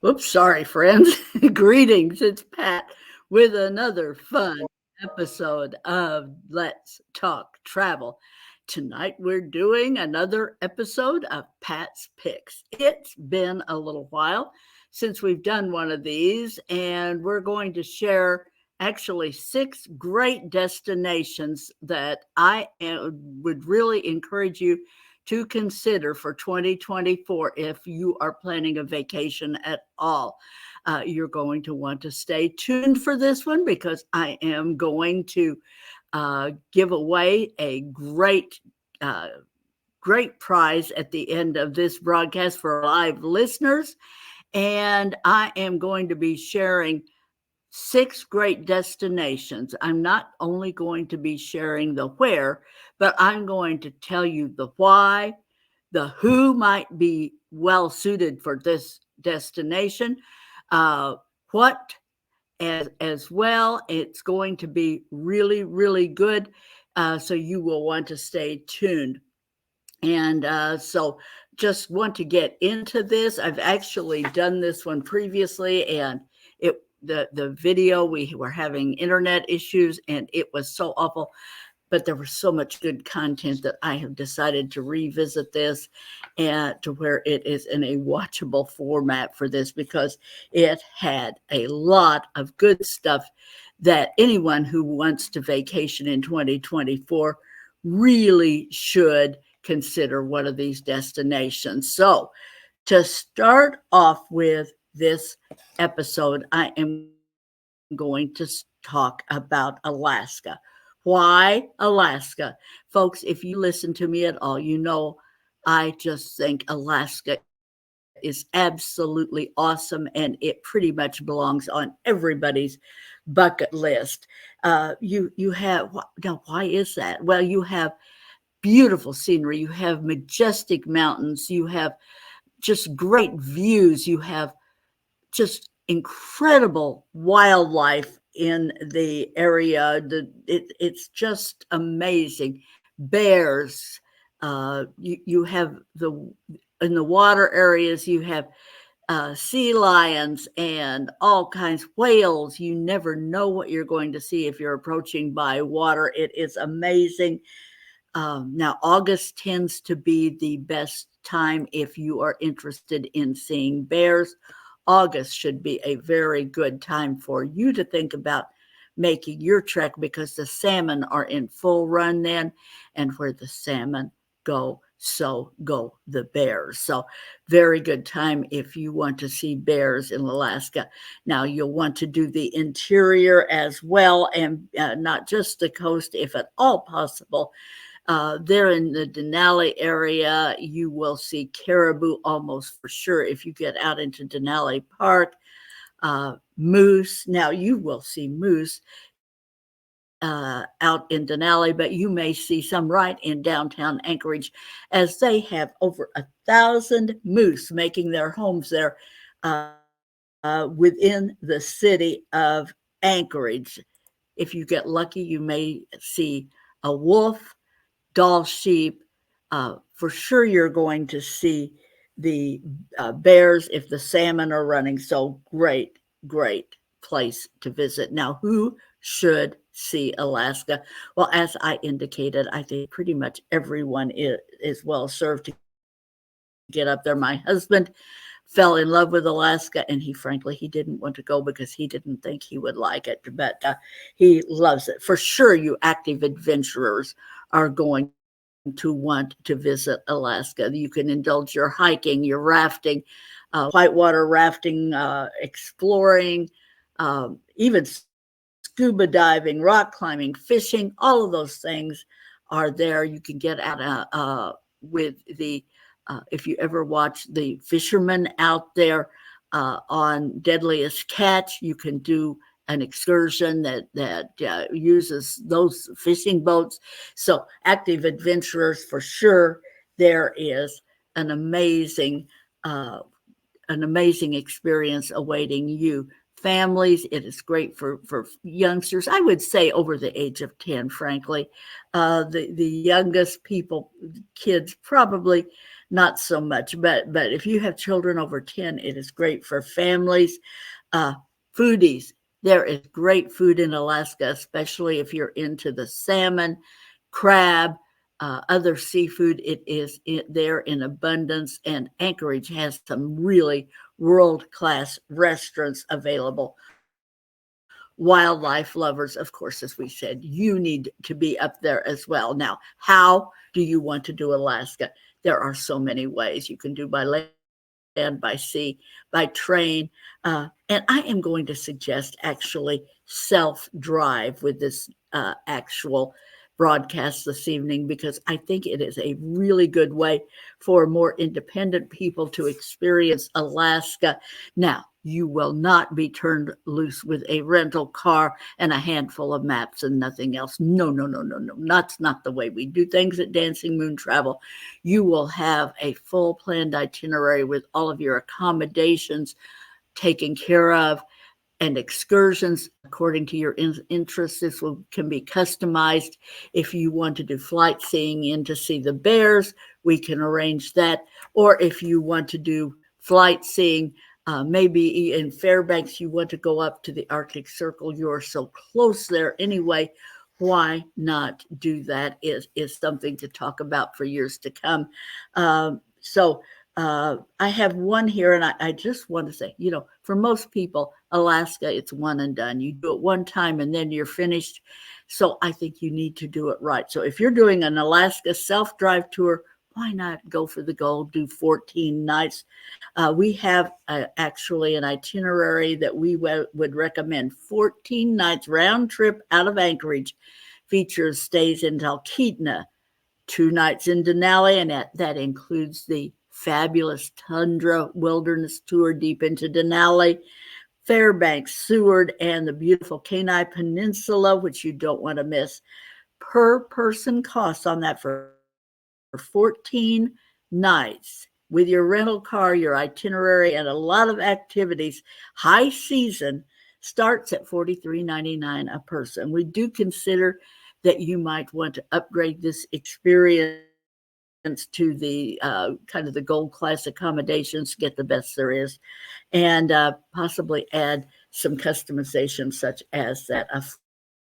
Oops, sorry, friends. Greetings. It's Pat with another fun episode of Let's Talk Travel. Tonight, we're doing another episode of Pat's Picks. It's been a little while since we've done one of these, and we're going to share actually 6 great destinations that would really encourage you to consider for 2024 if you are planning a vacation at all. You're going to want to stay tuned for this one because I am going to give away a uh, great prize at the end of this broadcast for live listeners. And I am going to be sharing 6 great destinations. I'm not only going to be sharing the where, but I'm going to tell you the why, the who might be well suited for this destination, uh, what as well. It's going to be really, really good. So you will want to stay tuned. And so just want to get into this. I've actually done this one previously, and the video, we were having internet issues and it was so awful, but there was so much good content that I have decided to revisit this and to where it is in a watchable format for this, because it had a lot of good stuff that anyone who wants to vacation in 2024 really should consider one of these destinations. So to start off with this episode, I am going to talk about Alaska. Why Alaska? Folks, if you listen to me at all, you know I just think Alaska is absolutely awesome, and it pretty much belongs on everybody's bucket list. You have now. Why is that? Well, you have beautiful scenery, you have majestic mountains, you have just great views, you have just incredible wildlife in the area. It's just amazing. Bears. You have in the water areas. You have sea lions and all kinds whales. You never know what you're going to see if you're approaching by water. It is amazing. Now, August tends to be the best time if you are interested in seeing bears. August should be a very good time for you to think about making your trek, because the salmon are in full run then, and where the salmon go, so go the bears. So very good time if you want to see bears in Alaska. Now, you'll want to do the interior as well, and not just the coast if at all possible. There in the Denali area, you will see caribou almost for sure if you get out into Denali Park. Moose. Now, you will see moose out in Denali, but you may see some right in downtown Anchorage, as they have over 1,000 moose making their homes there within the city of Anchorage. If you get lucky, you may see a wolf, doll sheep. For sure, you're going to see the bears if the salmon are running. So great, great place to visit. Now, who should see Alaska? Well, as I indicated, I think pretty much everyone is well served to get up there. My husband fell in love with Alaska, and frankly, he didn't want to go because he didn't think he would like it, but he loves it. For sure, you active adventurers are going to want to visit Alaska. You can indulge your hiking, your rafting, whitewater rafting, exploring, even scuba diving, rock climbing, fishing. All of those things are there. You can get out with the if you ever watch the fishermen out there on Deadliest Catch, you can do an excursion that uses those fishing boats. So active adventurers for sure. There is an amazing uh, an amazing experience awaiting you families. It is great for youngsters. I would say over the age of 10, frankly. The youngest people, kids, probably not so much. But if you have children over 10, it is great for families. Uh, Foodies. There is great food in Alaska, especially if you're into the salmon, crab, other seafood. It is there in abundance, and Anchorage has some really world-class restaurants available. Wildlife lovers, of course, as we said, you need to be up there as well. Now, how do you want to do Alaska? There are so many ways. You can do by land, by sea, by train. And I am going to suggest actually self-drive with this actual broadcast this evening, because I think it is a really good way for more independent people to experience Alaska. Now, you will not be turned loose with a rental car and a handful of maps and nothing else. No, no, no, no, no. That's not the way we do things at Dancing Moon Travel. You will have a full planned itinerary with all of your accommodations taken care of, and excursions according to your interests. This can be customized. If you want to do flight seeing in to see the bears, we can arrange that. Or if you want to do flight seeing, maybe in Fairbanks, you want to go up to the Arctic Circle. You're so close there anyway. Why not do that is something to talk about for years to come. I have one here, and I just want to say, for most people, Alaska, it's one and done. You do it one time and then you're finished. So I think you need to do it right. So if you're doing an Alaska self-drive tour, why not go for the gold, do 14 nights? We have actually an itinerary that we would recommend. 14 nights round trip out of Anchorage, features stays in Talkeetna, 2 nights in Denali, and that includes the fabulous tundra wilderness tour deep into Denali, Fairbanks, Seward, and the beautiful Kenai Peninsula, which you don't want to miss. Per person cost on that for 14 nights with your rental car, your itinerary, and a lot of activities. High season starts at $43.99 a person. We do consider that you might want to upgrade this experience to the kind of the gold class accommodations, get the best there is, and possibly add some customization, such as that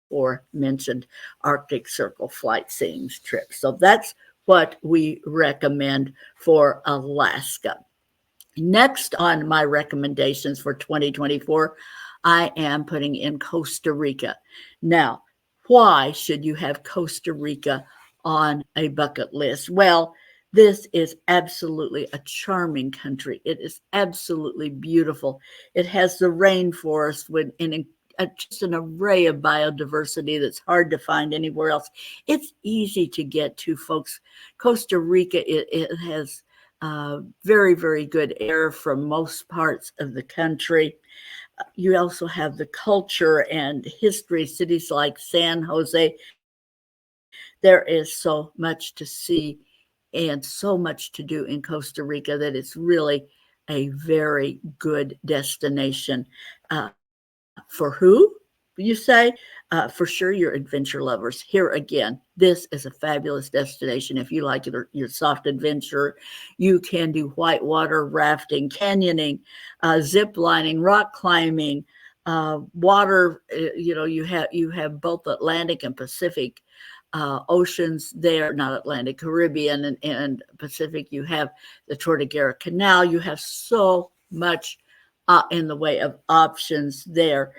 aforementioned Arctic Circle flight seeing trip. So that's what we recommend for Alaska. Next on my recommendations for 2024, I am putting in Costa Rica. Now, why should you have Costa Rica on a bucket list? Well, this is absolutely a charming country. It is absolutely beautiful. It has the rainforest with just an array of biodiversity that's hard to find anywhere else. It's easy to get to, folks. Costa Rica, it has very, very good air from most parts of the country. You also have the culture and history. Cities like San Jose, there is so much to see and so much to do in Costa Rica that it's really a very good destination. For who, you say? For sure, your adventure lovers. Here again, this is a fabulous destination. If you like your soft adventure, you can do whitewater rafting, canyoning, zip lining, rock climbing, water. You have both Atlantic and Pacific oceans there, not Atlantic, Caribbean and Pacific. You have the Tortuguera Canal. You have so much in the way of options there.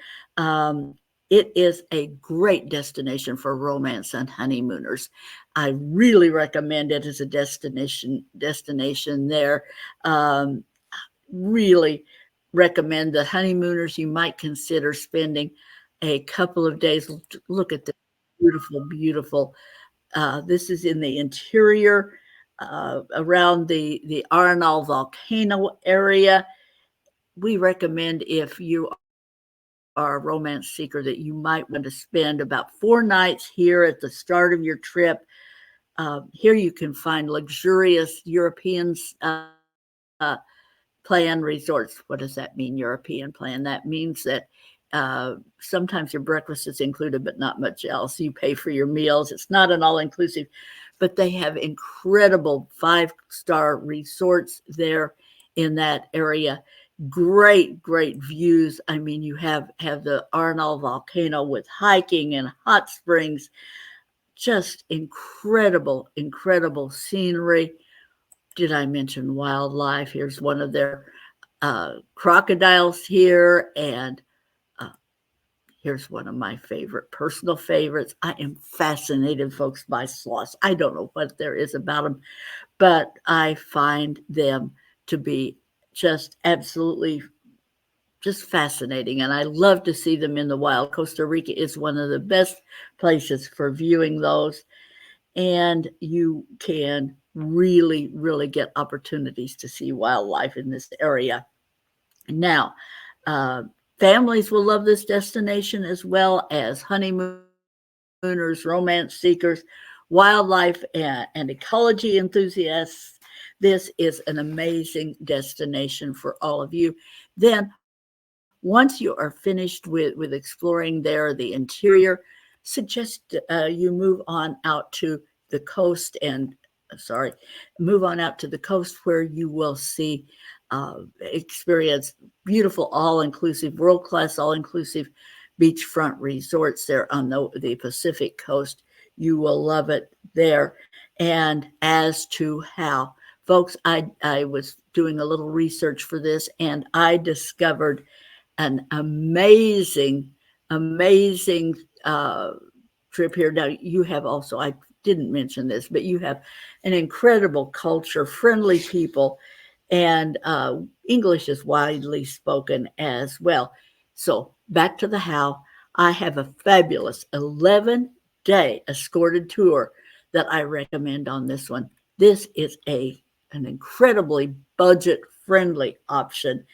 It is a great destination for romance and honeymooners. I really recommend it as a destination there. Really recommend the honeymooners. You might consider spending a couple of days. Look at this beautiful, beautiful. This is in the interior, around the Arenal volcano area. We recommend, if you are a romance seeker, that you might want to spend about 4 nights here at the start of your trip. Here you can find luxurious European plan resorts. What does that mean, European plan? That means that sometimes your breakfast is included, but not much else. You pay for your meals. It's not an all-inclusive, but they have incredible 5-star resorts there in that area. Great, great views. I mean, you have the Arnall volcano with hiking and hot springs. Just incredible, incredible scenery. Did I mention wildlife? Here's one of their crocodiles here, and here's one of my personal favorites. I am fascinated, folks, by sloths. I don't know what there is about them, but I find them to be just absolutely just fascinating, and I love to see them in the wild. Costa Rica is one of the best places for viewing those, and you can really, really get opportunities to see wildlife in this area. Now, families will love this destination as well as honeymooners, romance seekers, wildlife, and ecology enthusiasts. This is an amazing destination for all of you. Then, once you are finished with exploring there, the interior, suggest you move on out to the coast and move on out to the coast where you will see, experience beautiful all-inclusive, world-class all-inclusive beachfront resorts there on the Pacific coast. You will love it there. And as to how, folks, I was doing a little research for this, and I discovered an amazing, amazing trip here. Now, you have also, I didn't mention this, but you have an incredible culture, friendly people, and English is widely spoken as well. So back to the how. I have a fabulous 11-day escorted tour that I recommend on this one. This is an incredibly budget-friendly option.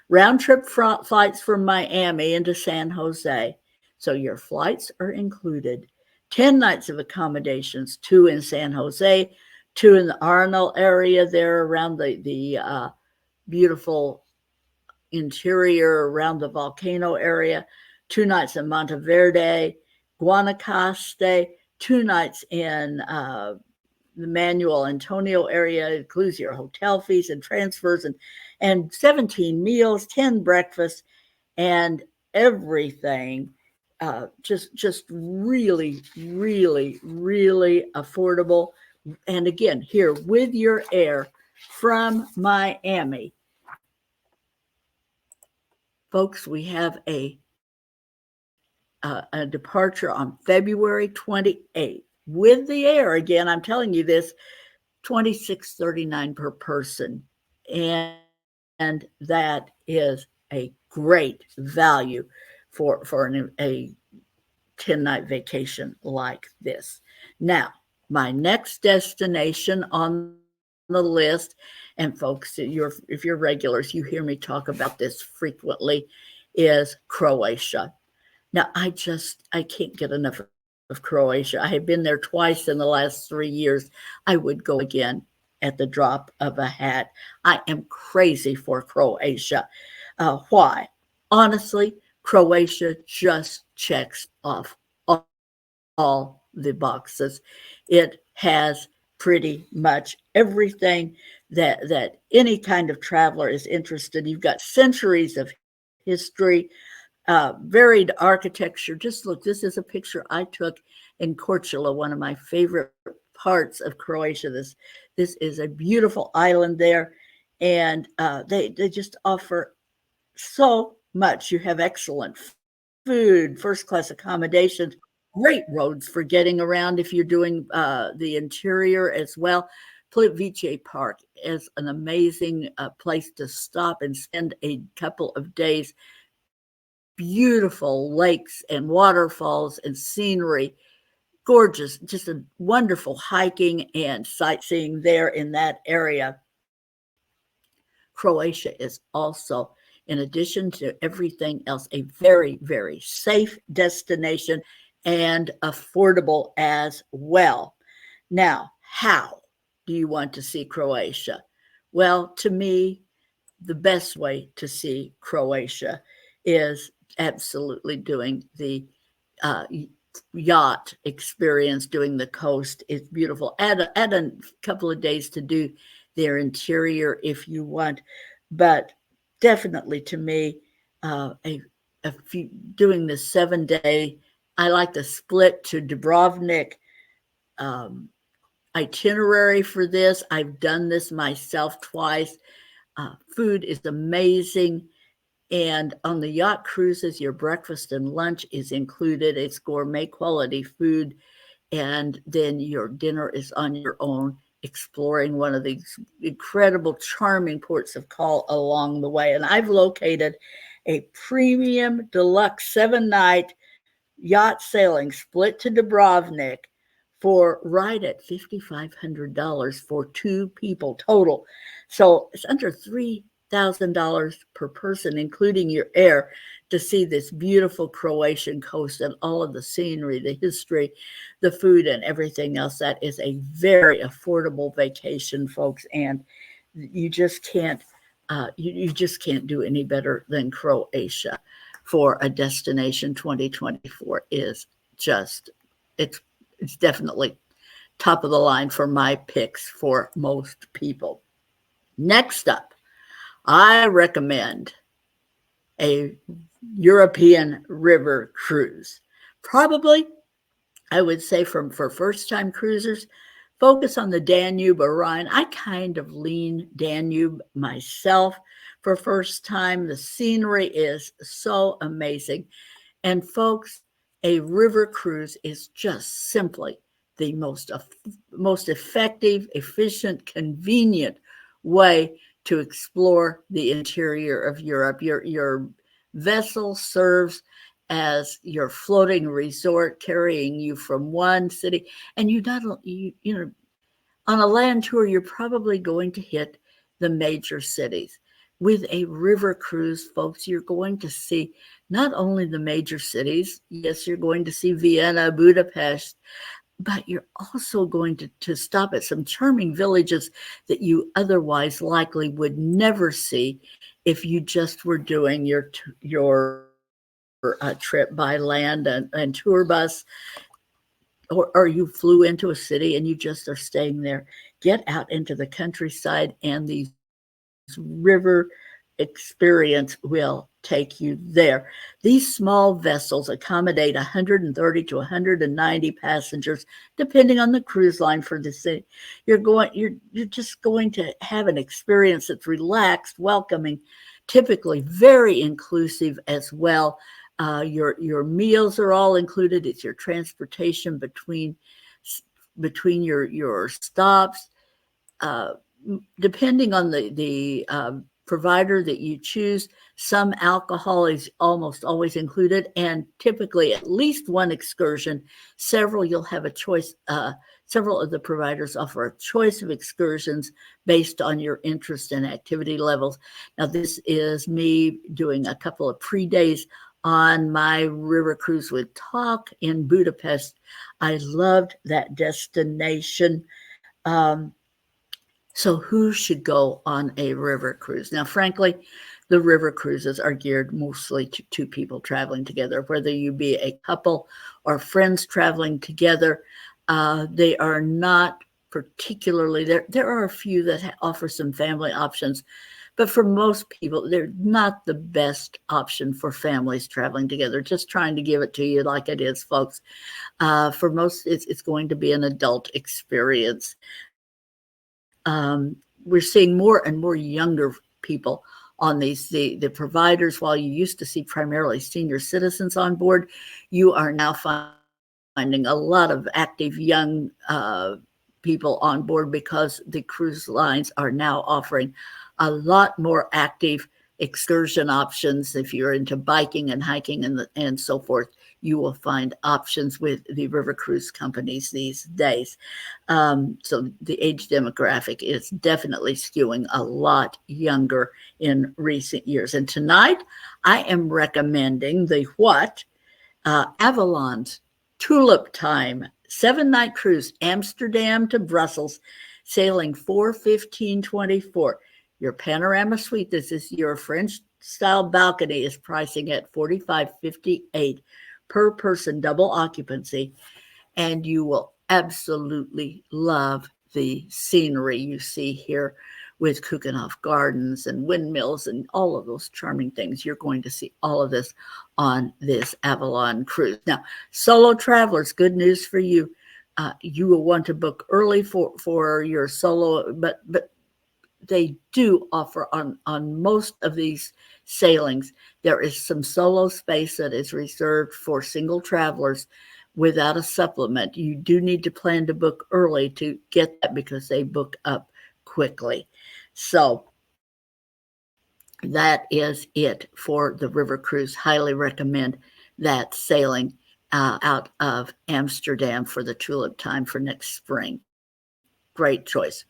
Round-trip flights from Miami into San Jose. So your flights are included. 10 nights of accommodations, 2 in San Jose, 2 in the Arnall area there around the beautiful interior around the volcano area, 2 nights in Monteverde, Guanacaste, 2 nights in the Manuel Antonio area. It includes your hotel fees and transfers and 17 meals, 10 breakfasts, and everything. Just really, really, really affordable. And again, here with your air from Miami. Folks, we have a departure on February 28th with the air. Again, I'm telling you this, $26.39 per person. And that is a great value for a 10-night vacation like this. Now, my next destination on the list, and folks, if you're regulars, you hear me talk about this frequently, is Croatia. Now, I can't get enough of Croatia. I have been there twice in the last 3 years. I would go again at the drop of a hat. I am crazy for Croatia. Why? Honestly, Croatia just checks off all the boxes. It has pretty much everything that any kind of traveler is interested. You've got centuries of history, varied architecture. Just look, this is a picture I took in Korčula, one of my favorite parts of Croatia. This is a beautiful island there, and they just offer so much. You have excellent food, first-class accommodations, great roads for getting around if you're doing the interior as well. Plitvice Park is an amazing place to stop and spend a couple of days. Beautiful lakes and waterfalls and scenery, gorgeous, just a wonderful hiking and sightseeing there in that area. Croatia is also, in addition to everything else, a very, very safe destination and affordable as well. Now, how do you want to see Croatia? Well, to me, the best way to see Croatia is absolutely doing the uh, yacht experience, doing the coast. It's beautiful. Add a couple of days to do their interior if you want, but definitely to me, a few, doing the 7 day. I like the split to Dubrovnik um, itinerary for this. I've done this myself twice. Food is amazing. And on the yacht cruises, your breakfast and lunch is included. It's gourmet quality food. And then your dinner is on your own, exploring one of these incredible, charming ports of call along the way. And I've located a premium deluxe 7 night yacht sailing split to Dubrovnik for right at $5,500 for 2 people total. So it's under $3,000 per person, including your air, to see this beautiful Croatian coast and all of the scenery, the history, the food, and everything else. That is a very affordable vacation, folks, and you just can't you just can't do any better than Croatia for a destination. 2024 is just it's it's definitely top of the line for my picks for most people. Next up, I recommend a European river cruise. Probably, I would say, for first time cruisers, focus on the Danube or Rhine. I kind of lean Danube myself for first time. The scenery is so amazing. And folks, a river cruise is just simply the most effective, efficient, convenient way to explore the interior of Europe. Your vessel serves as your floating resort, carrying you from one city, and you know, on a land tour, you're probably going to hit the major cities. With a river cruise, folks, you're going to see not only the major cities, yes, you're going to see Vienna, Budapest, but you're also going to stop at some charming villages that you otherwise likely would never see if you just were doing your trip by land and tour bus, or you flew into a city and you just are staying there. Get out into the countryside, and these river experience will take you there. These small vessels accommodate 130 to 190 passengers, depending on the cruise line for the city. You're just going to have an experience that's relaxed, welcoming, typically very inclusive as well. Your meals are all included. It's your transportation between your stops. Uh, Depending on the provider that you choose, some alcohol is almost always included, and typically at least one excursion. You'll have a choice. Several of the providers offer a choice of excursions based on your interest and activity levels. Now, this is me doing a couple of pre-days on my river cruise with Talk in Budapest. I loved that destination. So who should go on a river cruise? Now, frankly, the river cruises are geared mostly to 2 people traveling together, whether you be a couple or friends traveling together. They are not particularly there. There are a few that offer some family options, but for most people, they're not the best option for families traveling together. Just trying to give it to you like it is, folks. For most, it's going to be an adult experience. We're seeing more and more younger people on these. The providers, while you used to see primarily senior citizens on board, you are now finding a lot of active young people on board, because the cruise lines are now offering a lot more active excursion options. If you're into biking and hiking and so forth, you will find options with the river cruise companies these days. So the age demographic is definitely skewing a lot younger in recent years. And tonight, I am recommending the Avalon's Tulip Time 7 night cruise, Amsterdam to Brussels, sailing 4/15/24. Your panorama suite, this is your French style balcony, is pricing at $45.58 per person, double occupancy, and you will absolutely love the scenery you see here with Kukenoff Gardens and windmills and all of those charming things. You're going to see all of this on this Avalon cruise. Now, solo travelers, good news for you. You will want to book early for your solo, but they do offer on most of these sailings, there is some solo space that is reserved for single travelers without a supplement. You do need to plan to book early to get that because they book up quickly. So that is it for the river cruise. Highly recommend that sailing out of Amsterdam for the tulip time for next spring. Great choice.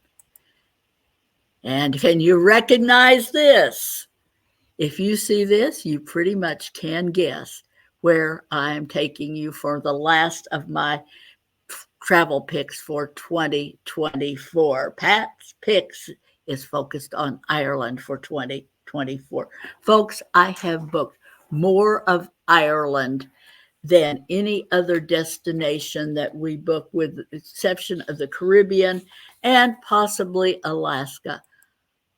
And can you recognize this? If you see this, you pretty much can guess where I'm taking you for the last of my travel picks for 2024. Pat's picks is focused on Ireland for 2024. Folks, I have booked more of Ireland than any other destination that we book, with the exception of the Caribbean and possibly Alaska.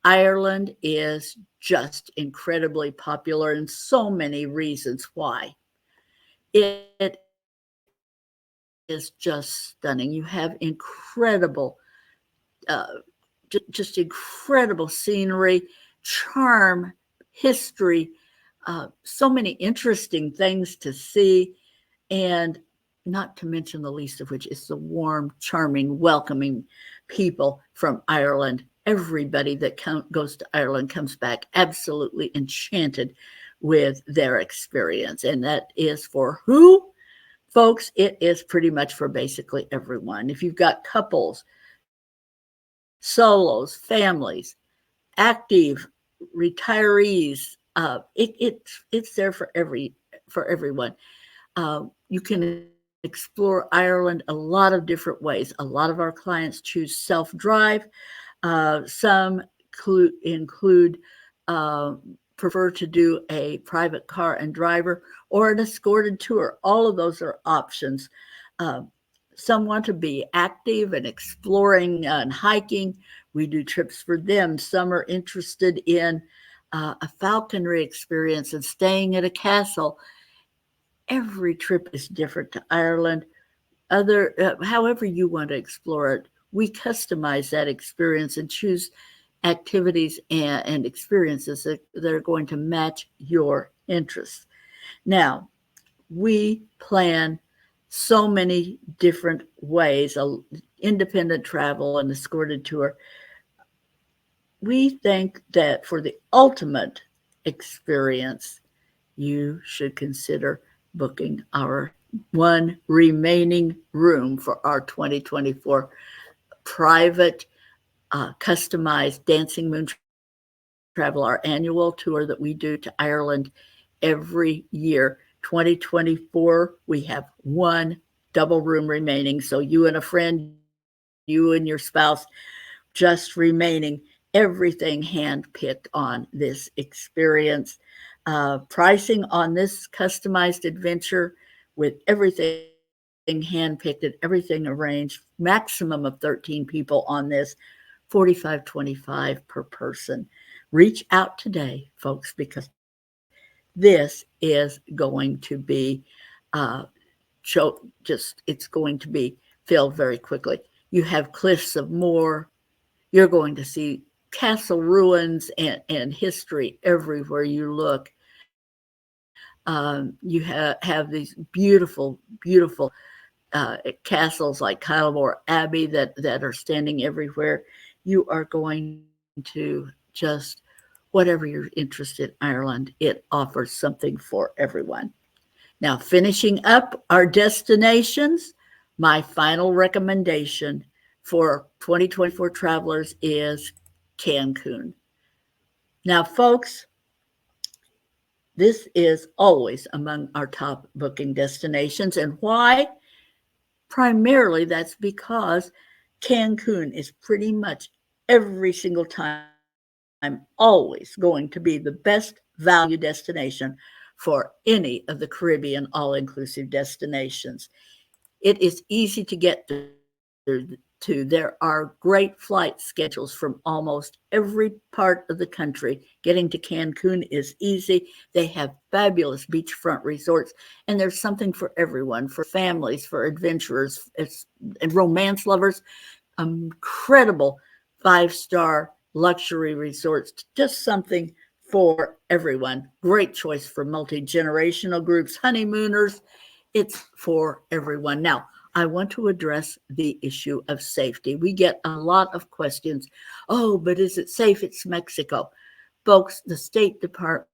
Ireland is just incredibly popular, and so many reasons why. It is just stunning. You have incredible, just incredible scenery, charm, history, so many interesting things to see, and not to mention the least of which is the warm, charming, welcoming people from Ireland. Everybody that goes to Ireland comes back absolutely enchanted with their experience. And that is for who? Folks, it is pretty much for basically everyone. If you've got couples, solos, families, active, retirees, it's there for everyone. You can explore Ireland a lot of different ways. A lot of our clients choose self-drive. Some include prefer to do a private car and driver or an escorted tour. All of those are options. Some want to be active and exploring and hiking. We do trips for them. Some are interested in a falconry experience and staying at a castle. Every trip is different to Ireland. However you want to explore it, we customize that experience and choose activities and experiences that are going to match your interests. Now, we plan so many different ways, independent travel and escorted tour. We think that for the ultimate experience, you should consider booking our one remaining room for our 2024 private, customized Dancing Moon Travel, our annual tour that we do to Ireland every year. 2024, we have one double room remaining. So you and a friend, you and your spouse, just remaining. Everything handpicked on this experience. Pricing on this customized adventure with everything handpicked and everything arranged, maximum of 13 people on this, $45.25 per person. Reach out today, folks, because this is going to be it's going to be filled very quickly. You have cliffs of Moher. You're going to see castle ruins and history everywhere you look. You have these beautiful, beautiful castles like Kylemore Abbey that are standing everywhere. You are going to just, whatever you're interested in Ireland, it offers something for everyone. Now, finishing up our destinations, my final recommendation for 2024 travelers is Cancun. Now, folks, this is always among our top booking destinations. And why? Primarily, that's because Cancun is pretty much every single time always going to be the best value destination for any of the Caribbean all-inclusive destinations. It is easy to get to. There are great flight schedules from almost every part of the country. Getting to Cancun is easy. They have fabulous beachfront resorts, and there's something for everyone, for families, for adventurers, and romance lovers. Incredible five-star luxury resorts, just something for everyone. Great choice for multi-generational groups, honeymooners. It's for everyone. Now, I want to address the issue of safety. We get a lot of questions. Oh, but is it safe? It's Mexico. Folks, the State Department,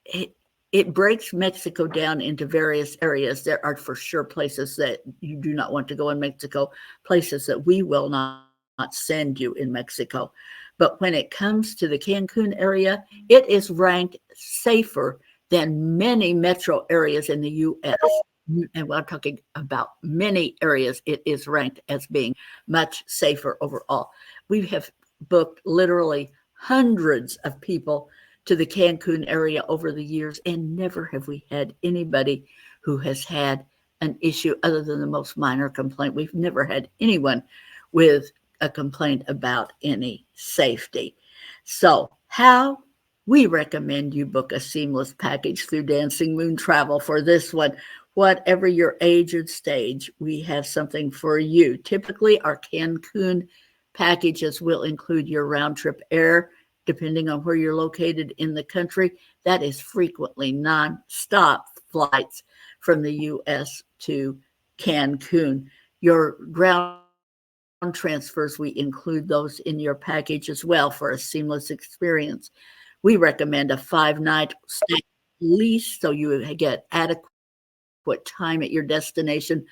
it, it breaks Mexico down into various areas. There are for sure places that you do not want to go in Mexico, places that we will not send you in Mexico. But when it comes to the Cancun area, it is ranked safer than many metro areas in the US. And we're talking about many areas, it is ranked as being much safer overall. We have booked literally hundreds of people to the Cancun area over the years, and never have we had anybody who has had an issue other than the most minor complaint. We've never had anyone with a complaint about any safety. So, how we recommend you book a seamless package through Dancing Moon Travel for this one. Whatever your age and stage, we have something for you. Typically, our Cancun packages will include your round trip air, depending on where you're located in the country. That is frequently non-stop flights from the U.S. to Cancun. Your ground transfers, we include those in your package as well for a seamless experience. We recommend a 5-night stay at least so you get adequate time at your destination.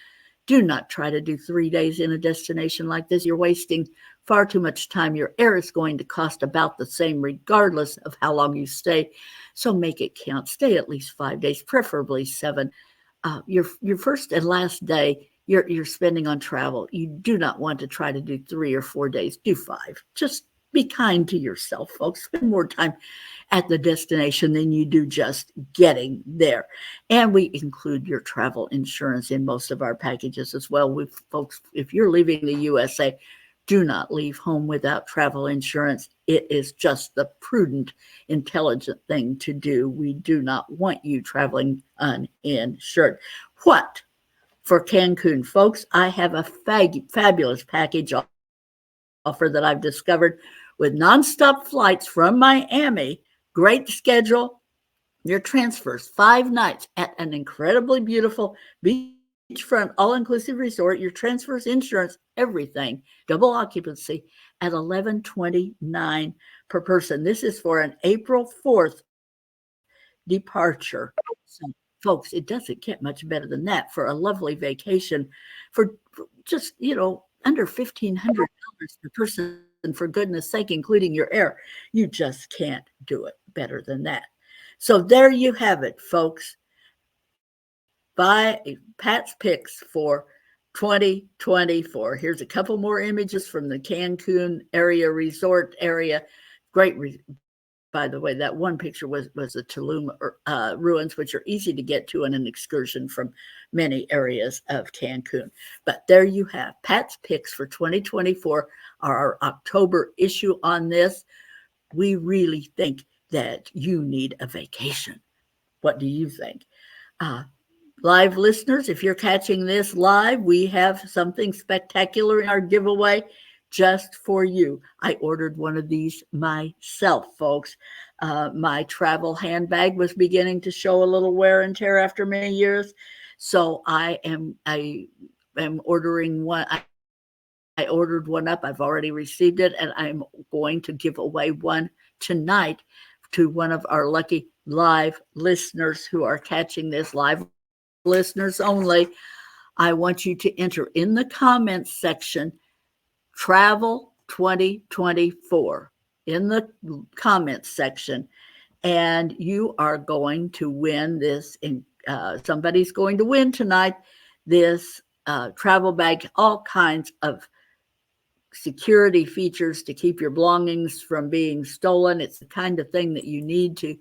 Do not try to do 3 days in a destination like this. You're wasting far too much time. Your air is going to cost about the same regardless of how long you stay. So make it count. Stay at least 5 days, preferably 7. Your first and last day you're spending on travel. You do not want to try to do 3 or 4 days. Do 5. Just be kind to yourself, folks. Spend more time at the destination than you do just getting there. And we include your travel insurance in most of our packages as well. Folks, if you're leaving the USA, do not leave home without travel insurance. It is just the prudent, intelligent thing to do. We do not want you traveling uninsured. What? For Cancun, folks, I have a fabulous package offer that I've discovered with nonstop flights from Miami, great schedule, your transfers, 5 nights at an incredibly beautiful beachfront all-inclusive resort, your transfers, insurance, everything, double occupancy at $11.29 per person. This is for an April 4th departure. So, folks, it doesn't get much better than that for a lovely vacation for just, under $1,500 per person, for goodness sake, including your air. You just can't do it better than that. So there you have it, folks. Buy Pat's picks for 2024. Here's a couple more images from the Cancun area, resort area. Great, by the way, that one picture was the Tulum ruins, which are easy to get to on an excursion from many areas of Cancun. But there you have Pat's picks for 2024, our October issue on this. We really think that you need a vacation. What do you think? Uh, Live listeners, if you're catching this live, we have something spectacular in our giveaway just for you. I ordered one of these myself, folks. My travel handbag was beginning to show a little wear and tear after many years, so I am ordering one. I ordered one up. I've already received it, and I'm going to give away one tonight to one of our lucky live listeners who are catching this, live listeners only. I want you to enter in the comments section travel 2024 in the comments section, and you are going to win this. Somebody's going to win tonight this travel bag, all kinds of security features to keep your belongings from being stolen. It's the kind of thing that you need to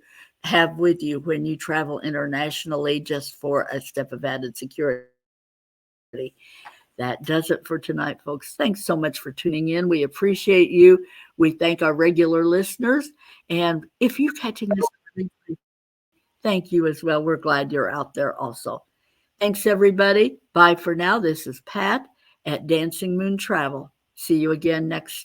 have with you when you travel internationally, just for a step of added security. That does it for tonight, folks. Thanks so much for tuning in. We appreciate you. We thank our regular listeners. And if you're catching this, thank you as well. We're glad you're out there also. Thanks, everybody. Bye for now. This is Pat at Dancing Moon Travel. See you again next